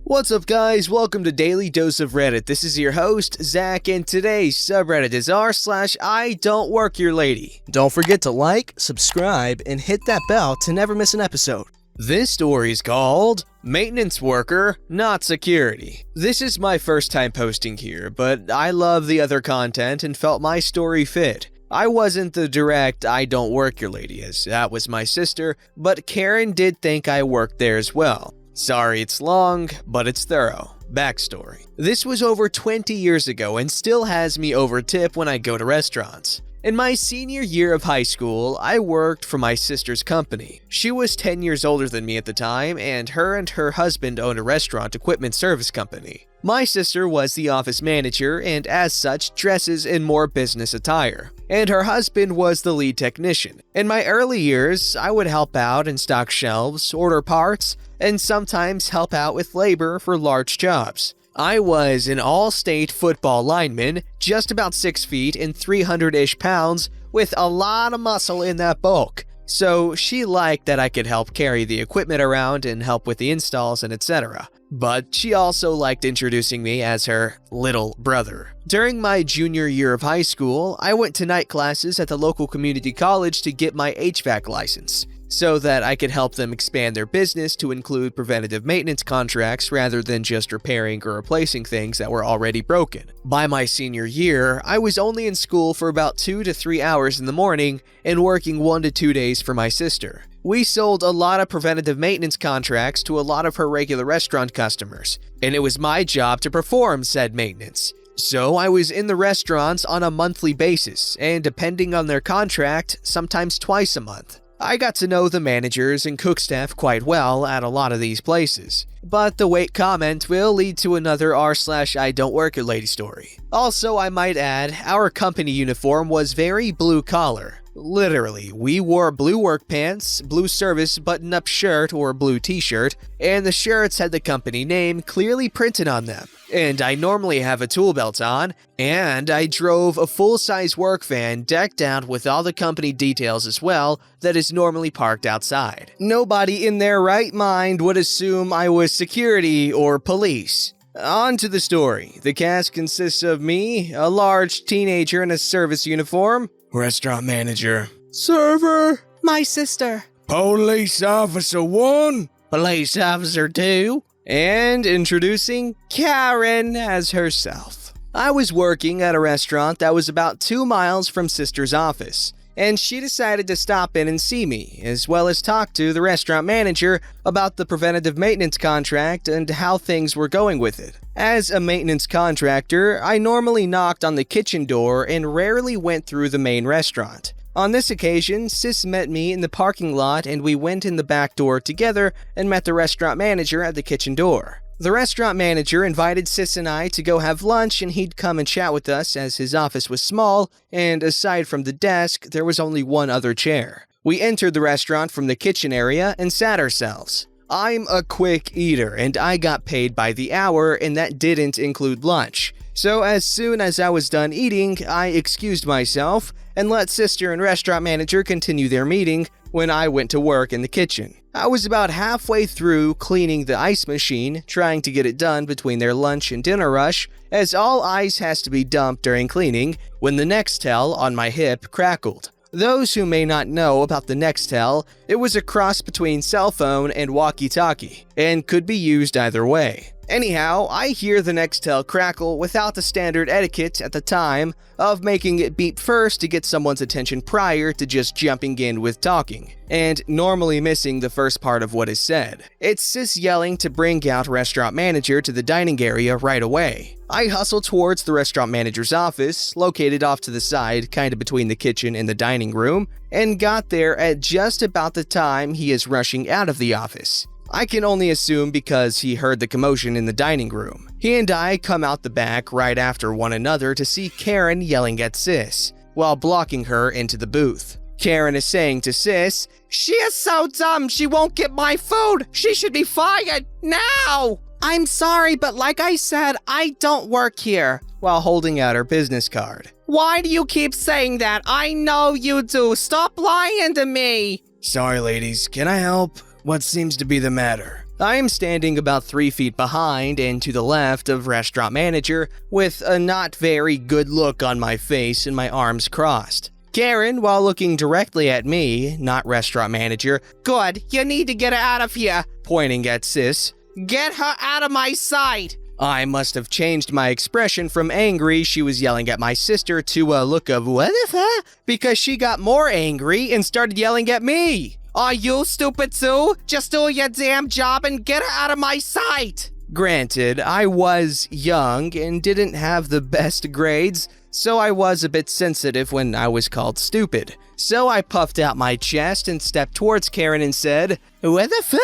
What's up guys, welcome to Daily Dose of Reddit. This is your host, Zach, and today's subreddit is r/IDontWorkHereLady. Don't forget to like, subscribe, and hit that bell to never miss an episode. This story is called Maintenance Worker, Not Security. This is my first time posting here, but I love the other content and felt my story fit. I wasn't the direct I don't work your lady, as that was my sister, but Karen did think I worked there as well. Sorry it's long, but it's thorough. Backstory. This was over 20 years ago and still has me over tip when I go to restaurants. In my senior year of high school, I worked for my sister's company. She was 10 years older than me at the time, and her husband owned a restaurant equipment service company. My sister was the office manager and as such dresses in more business attire, and her husband was the lead technician. In my early years, I would help out and stock shelves, order parts, and sometimes help out with labor for large jobs. I was an all-state football lineman, just about 6 feet and 300-ish pounds, with a lot of muscle in that bulk. So she liked that I could help carry the equipment around and help with the installs and etc. But she also liked introducing me as her little brother. During my junior year of high school, I went to night classes at the local community college to get my HVAC license, so that I could help them expand their business to include preventative maintenance contracts rather than just repairing or replacing things that were already broken. By my senior year, I was only in school for about 2 to 3 hours in the morning and working 1 to 2 days for my sister. We sold a lot of preventative maintenance contracts to a lot of her regular restaurant customers, and it was my job to perform said maintenance. So I was in the restaurants on a monthly basis, and depending on their contract, sometimes twice a month. I got to know the managers and cook staff quite well at a lot of these places. But the wait comment will lead to another r/IDontWorkHereLady story. Also, I might add, our company uniform was very blue collar. Literally, we wore blue work pants, blue service button-up shirt or blue t-shirt, and the shirts had the company name clearly printed on them. And I normally have a tool belt on, and I drove a full-size work van decked out with all the company details as well that is normally parked outside. Nobody in their right mind would assume I was security or police. On to the story. The cast consists of me, a large teenager in a service uniform, restaurant manager, server, my sister, police officer 1, police officer 2, and introducing Karen as herself. I was working at a restaurant that was about 2 miles from sister's office, and she decided to stop in and see me, as well as talk to the restaurant manager about the preventative maintenance contract and how things were going with it. As a maintenance contractor, I normally knocked on the kitchen door and rarely went through the main restaurant. On this occasion, Sis met me in the parking lot and we went in the back door together and met the restaurant manager at the kitchen door. The restaurant manager invited Sis and I to go have lunch and he'd come and chat with us as his office was small and aside from the desk, there was only one other chair. We entered the restaurant from the kitchen area and sat ourselves. I'm a quick eater and I got paid by the hour and that didn't include lunch. So as soon as I was done eating, I excused myself and let sister and restaurant manager continue their meeting when I went to work in the kitchen. I was about halfway through cleaning the ice machine, trying to get it done between their lunch and dinner rush, as all ice has to be dumped during cleaning, when the Nextel on my hip crackled. Those who may not know about the Nextel, it was a cross between cell phone and walkie-talkie, and could be used either way. Anyhow, I hear the Nextel crackle without the standard etiquette at the time of making it beep first to get someone's attention prior to just jumping in with talking, and normally missing the first part of what is said. It's Sis yelling to bring out restaurant manager to the dining area right away. I hustle towards the restaurant manager's office, located off to the side, kinda between the kitchen and the dining room, and got there at just about the time he is rushing out of the office. I can only assume because he heard the commotion in the dining room. He and I come out the back right after one another to see Karen yelling at Sis, while blocking her into the booth. Karen is saying to Sis, "She is so dumb, she won't get my food! She should be fired now!" "I'm sorry, but like I said, I don't work here," while holding out her business card. "Why do you keep saying that? I know you do. Stop lying to me." "Sorry, ladies. Can I help? What seems to be the matter?" I am standing about 3 feet behind and to the left of restaurant manager with a not very good look on my face and my arms crossed. Karen, while looking directly at me, not restaurant manager, "Good, you need to get her out of here," pointing at sis. "Get her out of my sight." I must have changed my expression from angry she was yelling at my sister to a look of what the fuck? Because she got more angry and started yelling at me. "Are you stupid too? Just do your damn job and get her out of my sight." Granted, I was young and didn't have the best grades, so I was a bit sensitive when I was called stupid. So I puffed out my chest and stepped towards Karen and said, "What the fuck?"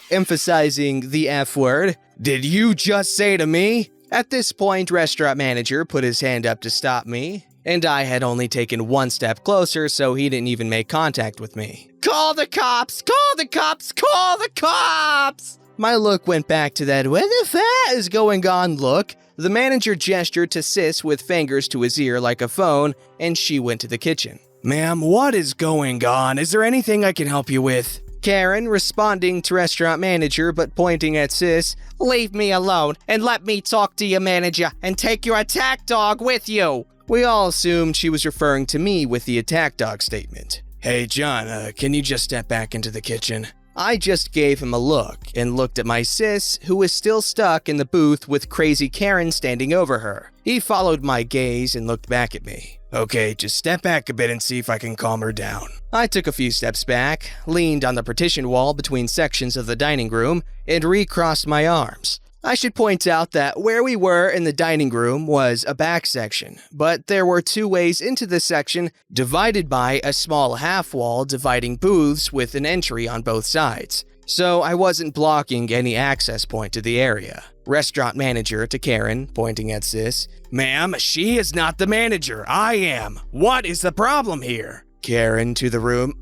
Emphasizing the F word. "Did you just say to me?" At this point, restaurant manager put his hand up to stop me, and I had only taken one step closer, so he didn't even make contact with me. "Call the cops! Call the cops! Call the cops!" My look went back to that "what the fuck is going on" look. The manager gestured to sis with fingers to his ear like a phone, and she went to the kitchen. "Ma'am, what is going on? Is there anything I can help you with?" Karen, responding to restaurant manager but pointing at sis, "Leave me alone and let me talk to your manager and take your attack dog with you." We all assumed she was referring to me with the attack dog statement. "Hey John, can you just step back into the kitchen?" I just gave him a look and looked at my sis, who was still stuck in the booth with crazy Karen standing over her. He followed my gaze and looked back at me. "Okay, just step back a bit and see if I can calm her down." I took a few steps back, leaned on the partition wall between sections of the dining room, and recrossed my arms. I should point out that where we were in the dining room was a back section, but there were 2 ways into the section divided by a small half wall dividing booths with an entry on both sides. So I wasn't blocking any access point to the area. Restaurant manager to Karen, pointing at sis, "Ma'am, she is not the manager. I am. What is the problem here?" Karen to the room,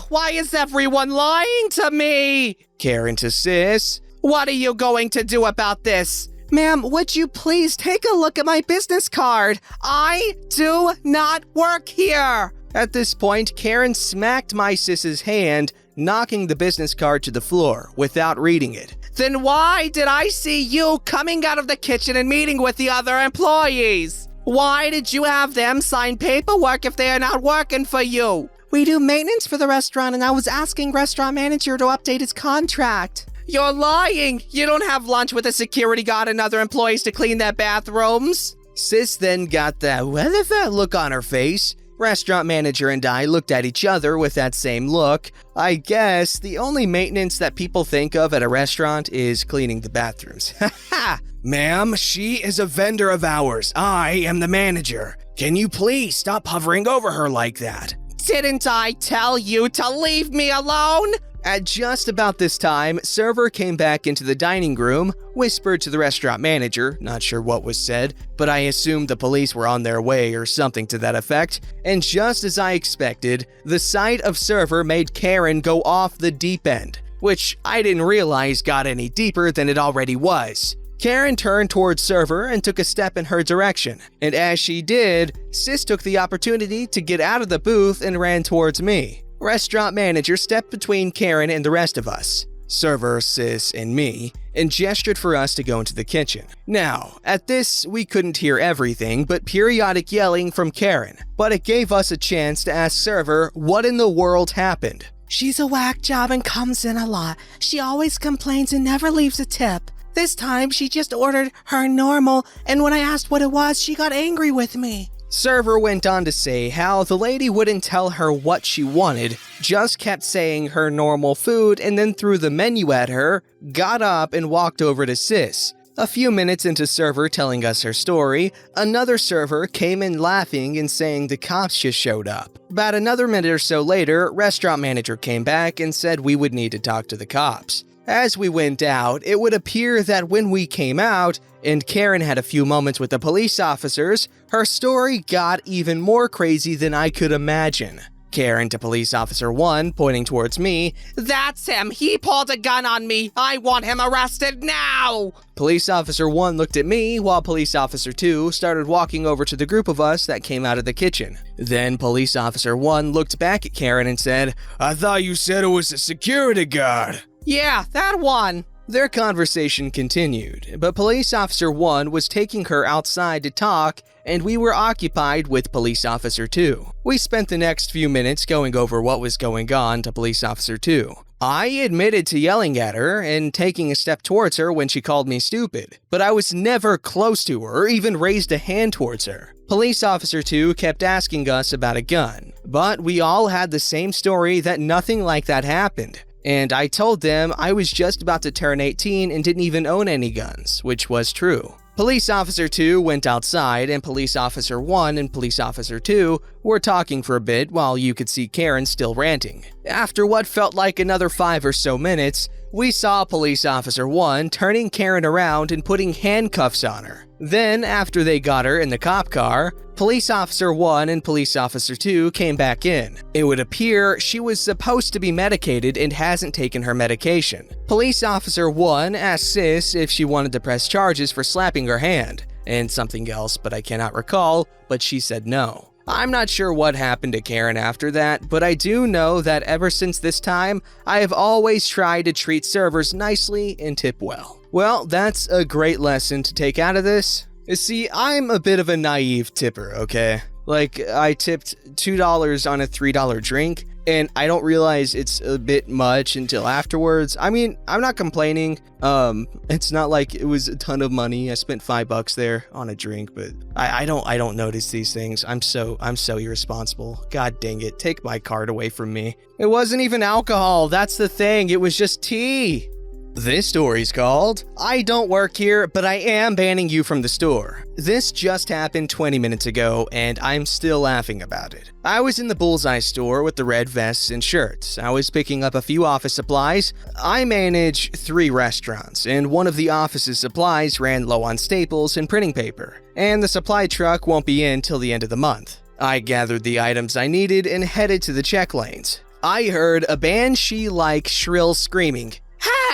"Why is everyone lying to me?" Karen to sis, "What are you going to do about this?" "Ma'am, would you please take a look at my business card? I do not work here." At this point, Karen smacked my sis's hand, knocking the business card to the floor without reading it. "Then why did I see you coming out of the kitchen and meeting with the other employees? Why did you have them sign paperwork if they are not working for you?" "We do maintenance for the restaurant and I was asking restaurant manager to update his contract." "You're lying! You don't have lunch with a security guard and other employees to clean their bathrooms." Sis then got that what the fuck look on her face. Restaurant manager and I looked at each other with that same look. I guess the only maintenance that people think of at a restaurant is cleaning the bathrooms. Haha! "Ma'am, she is a vendor of ours. I am the manager. Can you please stop hovering over her like that?" "Didn't I tell you to leave me alone?" At just about this time, server came back into the dining room, whispered to the restaurant manager, not sure what was said, but I assumed the police were on their way or something to that effect, and just as I expected, the sight of server made Karen go off the deep end, which I didn't realize got any deeper than it already was. Karen turned towards server and took a step in her direction, and as she did, sis took the opportunity to get out of the booth and ran towards me. Restaurant manager stepped between Karen and the rest of us, server, sis, and me, and gestured for us to go into the kitchen. Now, at this, we couldn't hear everything but periodic yelling from Karen, but it gave us a chance to ask server what in the world happened. "She's a whack job and comes in a lot. She always complains and never leaves a tip. This time, she just ordered her normal, and when I asked what it was, she got angry with me." Server went on to say how the lady wouldn't tell her what she wanted, just kept saying her normal food and then threw the menu at her, got up and walked over to sis. A few minutes into server telling us her story, another server came in laughing and saying the cops just showed up. About another minute or so later, restaurant manager came back and said we would need to talk to the cops. As we went out, it would appear that when we came out, and Karen had a few moments with the police officers, her story got even more crazy than I could imagine. Karen to police officer 1, pointing towards me, "That's him! He pulled a gun on me! I want him arrested now!" Police officer 1 looked at me, while police officer 2 started walking over to the group of us that came out of the kitchen. Then police officer 1 looked back at Karen and said, "I thought you said it was a security guard." "Yeah, that one." Their conversation continued, but Police Officer 1 was taking her outside to talk, and we were occupied with Police Officer 2. We spent the next few minutes going over what was going on to Police Officer 2. I admitted to yelling at her and taking a step towards her when she called me stupid, but I was never close to her or even raised a hand towards her. Police Officer 2 kept asking us about a gun, but we all had the same story that nothing like that happened. And I told them I was just about to turn 18 and didn't even own any guns, which was true. Police Officer 2 went outside, and Police Officer 1 and Police Officer 2 were talking for a bit while you could see Karen still ranting. After what felt like another 5 or so minutes, we saw Police Officer 1 turning Karen around and putting handcuffs on her. Then, after they got her in the cop car, Police Officer 1 and Police Officer 2 came back in. It would appear she was supposed to be medicated and hasn't taken her medication. Police Officer 1 asked Sis if she wanted to press charges for slapping her hand, and something else, but I cannot recall, but she said no. I'm not sure what happened to Karen after that, but I do know that ever since this time, I have always tried to treat servers nicely and tip well. Well, that's a great lesson to take out of this. You see, I'm a bit of a naive tipper, okay? Like, I tipped $2 on a $3 drink, and I don't realize it's a bit much until afterwards. I mean, I'm not complaining. It's not like it was a ton of money. I spent $5 there on a drink, but I don't notice these things. I'm so irresponsible. God dang it, take my card away from me. It wasn't even alcohol, that's the thing. It was just tea. This story's called, I Don't Work Here, but I Am Banning You from the Store. This just happened 20 minutes ago, and I'm still laughing about it. I was in the Bullseye store with the red vests and shirts. I was picking up a few office supplies. I manage 3 restaurants, and one of the office's supplies ran low on staples and printing paper, and the supply truck won't be in till the end of the month. I gathered the items I needed and headed to the check lanes. I heard a banshee-like shrill screaming.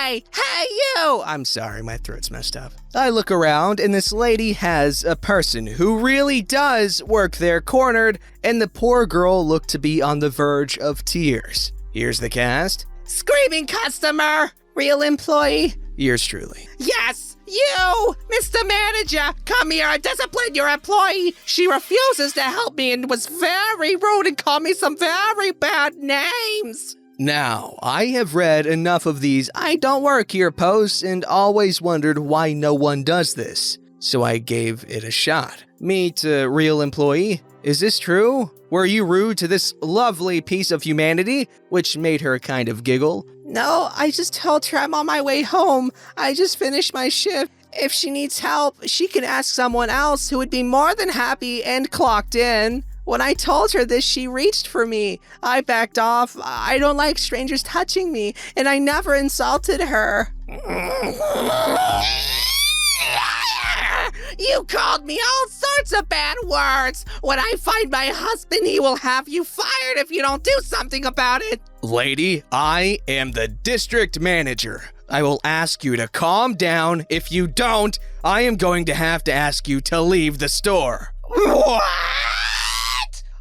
Hey, you! I'm sorry, my throat's messed up. I look around and this lady has a person who really does work there cornered, and the poor girl looked to be on the verge of tears. Here's the cast. Screaming customer! Real employee? Yours truly. Yes! You! Mr. Manager! Come here and discipline your employee! She refuses to help me and was very rude and called me some very bad names! Now, I have read enough of these I Don't Work Here posts and always wondered why no one does this, so I gave it a shot. Meet a real employee. Is this true? Were you rude to this lovely piece of humanity? Which made her kind of giggle. No, I just told her I'm on my way home. I just finished my shift. If she needs help, she can ask someone else who would be more than happy and clocked in. When I told her this, she reached for me. I backed off. I don't like strangers touching me, and I never insulted her. You called me all sorts of bad words. When I find my husband, he will have you fired if you don't do something about it. Lady, I am the district manager. I will ask you to calm down. If you don't, I am going to have to ask you to leave the store. What?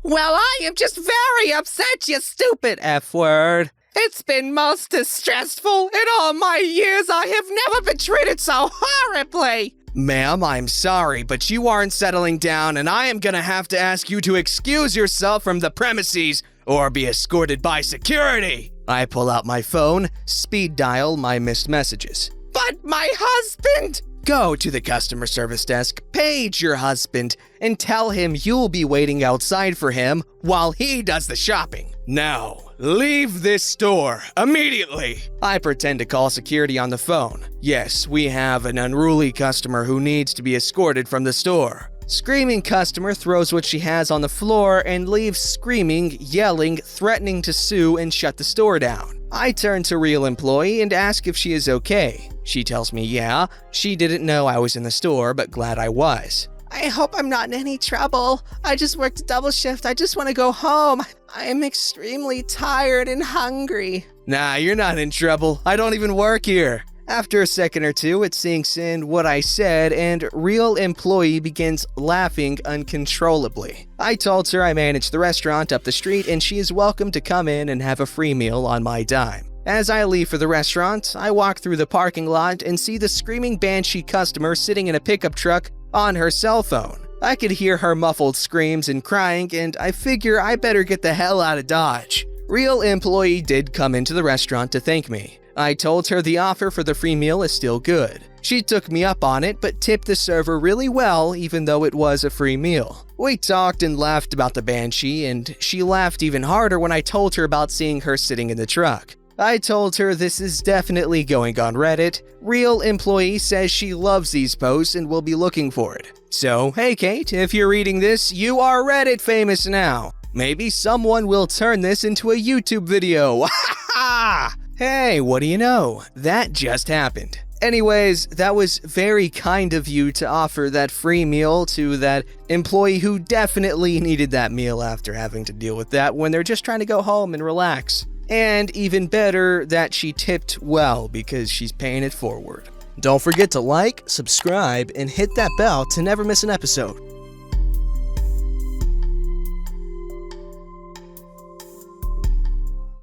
Well, I am just very upset, you stupid F-word. It's been most distressful. In all my years, I have never been treated so horribly. Ma'am, I'm sorry, but you aren't settling down, and I am gonna have to ask you to excuse yourself from the premises or be escorted by security. I pull out my phone, speed dial my missed messages. But my husband! Go to the customer service desk, page your husband, and tell him you'll be waiting outside for him while he does the shopping. Now, leave this store immediately. I pretend to call security on the phone. Yes, we have an unruly customer who needs to be escorted from the store. Screaming customer throws what she has on the floor and leaves screaming, yelling, threatening to sue and shut the store down. I turn to real employee and ask if she is okay. She tells me yeah, she didn't know I was in the store, but glad I was. I hope I'm not in any trouble. I just worked a double shift. I just want to go home. I am extremely tired and hungry. Nah, you're not in trouble. I don't even work here. After a second or two, it sinks in what I said, and real employee begins laughing uncontrollably. I told her I manage the restaurant up the street, and she is welcome to come in and have a free meal on my dime. As I leave for the restaurant, I walk through the parking lot and see the screaming banshee customer sitting in a pickup truck on her cell phone. I could hear her muffled screams and crying, and I figure I better get the hell out of Dodge. Real employee did come into the restaurant to thank me. I told her the offer for the free meal is still good. She took me up on it, but tipped the server really well even though it was a free meal. We talked and laughed about the banshee, and she laughed even harder when I told her about seeing her sitting in the truck. I told her this is definitely going on Reddit. Real employee says she loves these posts and will be looking for it. So, hey Kate, if you're reading this, you are Reddit famous now. Maybe someone will turn this into a YouTube video. Hey, what do you know? That just happened. Anyways, that was very kind of you to offer that free meal to that employee who definitely needed that meal after having to deal with that when they're just trying to go home and relax. And even better that she tipped well because she's paying it forward. Don't forget to like, subscribe, and hit that bell to never miss an episode.